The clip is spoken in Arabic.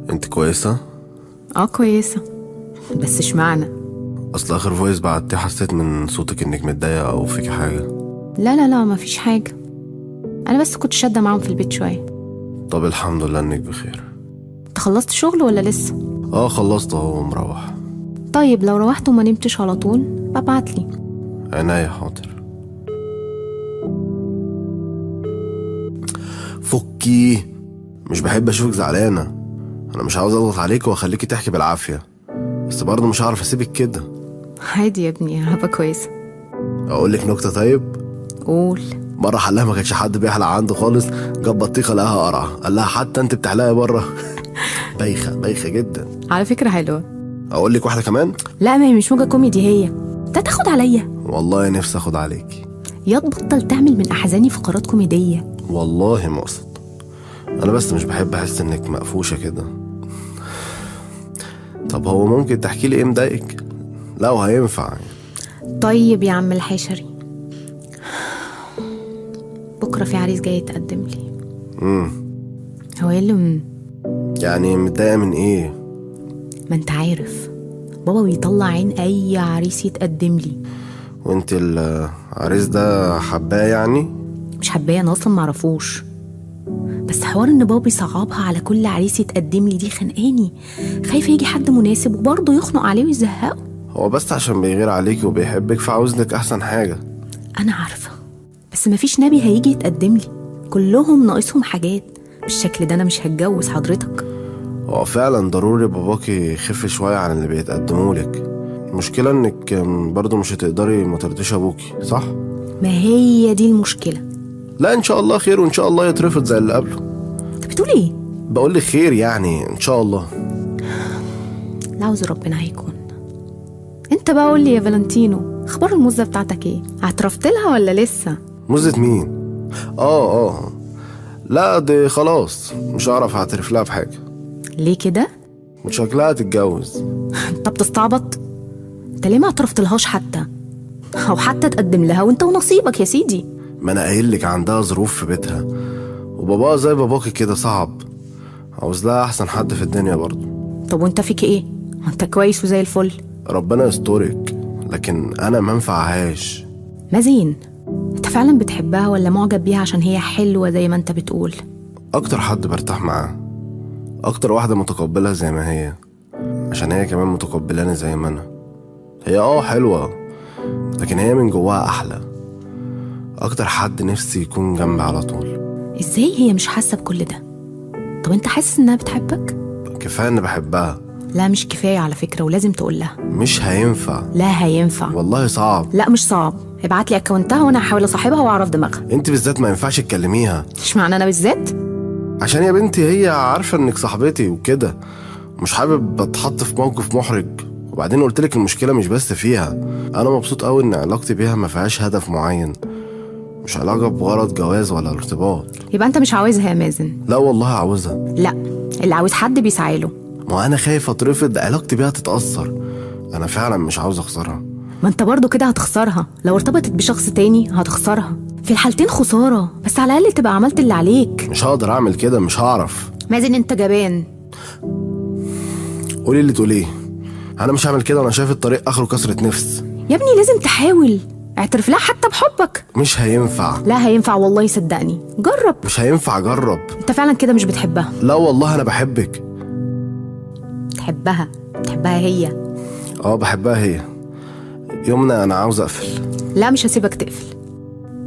انت كويسة؟ كويسة. بس اشمعنى؟ اصل اخر فويس بعتيه حسيت من صوتك انك متضايقة او فيكي حاجة. لا لا لا، مفيش حاجة. انا بس كنت شادة معاهم في البيت شوية. طب الحمد لله انك بخير. انت خلصت شغل ولا لسه؟ خلصت اهو مروح. طيب لو روحت وما نمتش على طول ببعتلي. عناية حاضر. فكي، مش بحب اشوفك زعلانة. انا مش عاوز اضغط عليك واخليكي تحكي بالعافية، بس برضه مش هعرف اسيبك كده. عادي يا ابني، هبقى كويسة. اقول لك نكتة طيب؟ قول. مرة حلاها ما كانش حد بيحلق عنده خالص، جاب بطيخة لقاها قرعة، قال لها حتى انت بتحلقي بره. بايخة بايخة جدا. على فكرة حلوة. اقول لك واحدة كمان؟ لا، ما هي مش موجة كوميدي، هي انت تاخد عليا. والله نفسي اخد عليكي. يا تبطل تعمل من احزاني فقرات كوميدية. والله ما اقصد، انا بس مش بحب احس انك مقفوشة كده. طب هو ممكن تحكي لي ايه مضايقك؟ لا وهينفع. طيب يا عم الحشري، بكرة في عريس جاي يتقدم لي. هو ايه اللي يعني متضايقة من ايه؟ ما انت عارف بابا بيطلع عين اي عريس يتقدم لي. وانت العريس ده حباه يعني؟ مش حبايه، انا اصلا معرفوش، بس حوار ان بابا بيصعبها على كل عريس يتقدم لي دي خانقاني. خايفه يجي حد مناسب وبرضه يخنق عليه ويزهقه. هو بس عشان بيغير عليكي وبيحبك فعاوز لك احسن حاجة. انا عارفه، بس مفيش نبي هيجي يتقدم لي، كلهم ناقصهم حاجات. بالشكل ده انا مش هتجوز حضرتك. هو فعلا ضروري باباكي يخف شوية عن اللي بيتقدمولك. المشكلة انك برضو مش هتقدري ما ترضيش ابوكي، صح؟ ما هي دي المشكله. لا ان شاء الله خير، وان شاء الله يترفض زي اللي قبله. انت بتقول ايه؟ بقول لك خير يعني ان شاء الله. لا عاوز ربنا هيكون. انت بقى قول لي يا فالنتينو، اخبار الموزه بتاعتك ايه؟ اعترفت لها ولا لسه؟ مزة مين؟ لا دي خلاص مش هعرف اعترف لها بحاجة. ليه كده؟ مش شكلها تتجوز. انت بتستعبط؟ انت ليه ما اعترفتلهاش حتى؟ او حتى تقدم لها وانت ونصيبك يا سيدي. ما انا قايل لك عندها ظروف في بيتها، وباباها زي باباكي كده صعب، عاوز لها احسن حد في الدنيا برضو. طب وانت فيك ايه؟ ما انت كويس وزي الفل. ربنا يسترك، لكن انا ما انفعهاش. مازين، انت فعلا بتحبها ولا معجب بيها عشان هي حلوة زي ما انت بتقول؟ اكتر حد برتاح معاه، اكتر واحدة متقبلة زي ما هي، عشان هي كمان متقبلاني زي ما انا. هي حلوة، لكن هي من جواها احلى. اكتر حد نفسي يكون جنبي على طول. ازاي هي مش حاسة بكل ده؟ طب انت حاسس انها بتحبك؟ كفاية اني بحبها. لا مش كفاية على فكرة، ولازم تقول لها. مش هينفع. لا هينفع. والله صعب. لا مش صعب، ابعت لي اكونتها وانا هحاول اصاحبها واعرف دماغها. انت بالذات ما ينفعش تكلميها. اشمعنى انا بالذات؟ عشان يا بنتي هي عارفة انك صاحبتي وكده، مش حابب اتحط في موقف محرج. وبعدين قلتلك المشكلة مش بس فيها، انا مبسوط قوي ان علاقتي بيها ما فيهاش هدف معين، مش علاقة بغرض جواز ولا ارتباط. يبقى انت مش عاوزها يا مازن. لا والله عاوزها. لا، اللي عاوز حد بيسعاله. ما انا خايف اترفض علاقتي بيها تتأثر، انا فعلا مش عاوز اخسرها. ما انت برضو كده هتخسرها، لو ارتبطت بشخص تاني هتخسرها. في الحالتين خسارة، بس على الأقل تبقى عملت اللي عليك. مش هقدر اعمل كده، مش هعرف. مازن انت جبان. قولي اللي تقوليه، انا مش هعمل كده وانا شايف الطريق اخره كسرة نفس. يا ابني لازم تحاول، اعترف لها حتى بحبك. مش هينفع. لا هينفع والله، صدقني جرب. مش هينفع اجرب. انت فعلا كده مش بتحبها؟ لا والله انا بحبك. بتحبها هي؟ بحبها هي. يومنا انا عاوز اقفل. لا مش هسيبك تقفل.